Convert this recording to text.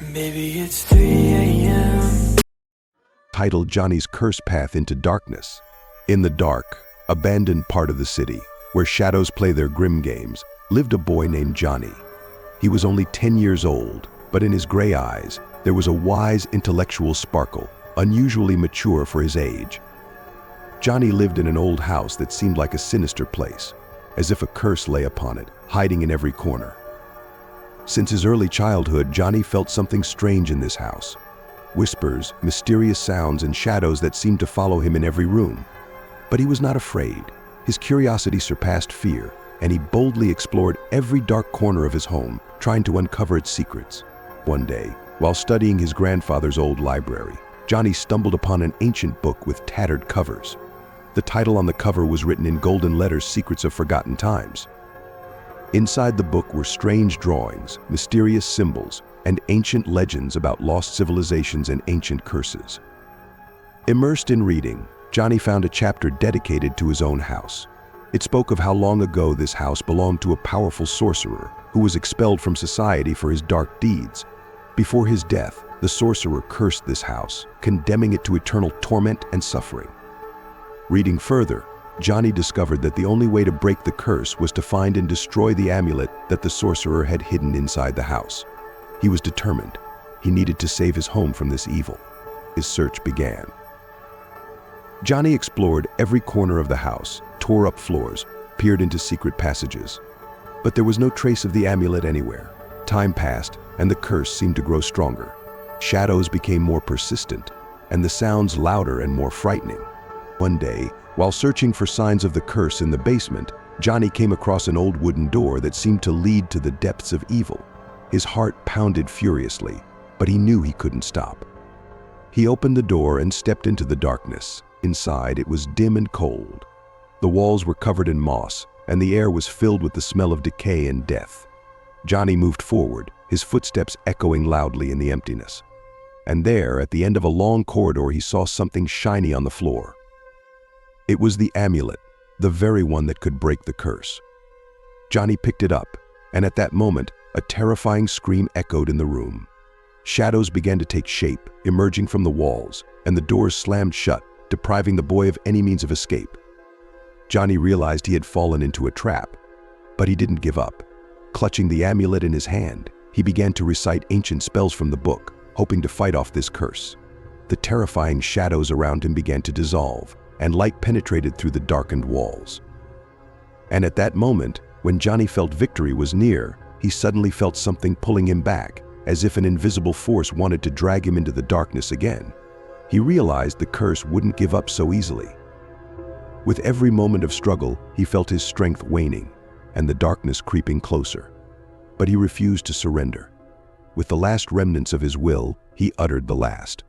Maybe it's 3 a.m. Titled Johnny's Curse Path into Darkness. In the dark, abandoned part of the city, where shadows play their grim games, lived a boy named Johnny. He was only 10 years old, but in his gray eyes, there was a wise intellectual sparkle, unusually mature for his age. Johnny lived in an old house that seemed like a sinister place, as if a curse lay upon it, hiding in every corner. Since his early childhood, Johnny felt something strange in this house. Whispers, mysterious sounds, and shadows that seemed to follow him in every room. But he was not afraid. His curiosity surpassed fear, and he boldly explored every dark corner of his home, trying to uncover its secrets. One day, while studying his grandfather's old library, Johnny stumbled upon an ancient book with tattered covers. The title on the cover was written in golden letters, "Secrets of Forgotten Times." Inside the book were strange drawings, mysterious symbols, and ancient legends about lost civilizations and ancient curses. Immersed in reading, Johnny found a chapter dedicated to his own house. It spoke of how long ago this house belonged to a powerful sorcerer who was expelled from society for his dark deeds. Before his death, the sorcerer cursed this house, condemning it to eternal torment and suffering. Reading further, Johnny discovered that the only way to break the curse was to find and destroy the amulet that the sorcerer had hidden inside the house. He was determined. He needed to save his home from this evil. His search began. Johnny explored every corner of the house, tore up floors, peered into secret passages. But there was no trace of the amulet anywhere. Time passed, and the curse seemed to grow stronger. Shadows became more persistent, and the sounds louder and more frightening. One day, while searching for signs of the curse in the basement, Johnny came across an old wooden door that seemed to lead to the depths of evil. His heart pounded furiously, but he knew he couldn't stop. He opened the door and stepped into the darkness. Inside, it was dim and cold. The walls were covered in moss, and the air was filled with the smell of decay and death. Johnny moved forward, his footsteps echoing loudly in the emptiness. And there, at the end of a long corridor, he saw something shiny on the floor. It was the amulet, the very one that could break the curse. Johnny picked it up, and at that moment, a terrifying scream echoed in the room. Shadows began to take shape, emerging from the walls, and the doors slammed shut, depriving the boy of any means of escape. Johnny realized he had fallen into a trap, but he didn't give up. Clutching the amulet in his hand, he began to recite ancient spells from the book, hoping to fight off this curse. The terrifying shadows around him began to dissolve, and light penetrated through the darkened walls. And at that moment, when Johnny felt victory was near, he suddenly felt something pulling him back, as if an invisible force wanted to drag him into the darkness again. He realized the curse wouldn't give up so easily. With every moment of struggle, he felt his strength waning, and the darkness creeping closer. But he refused to surrender. With the last remnants of his will, he uttered the last.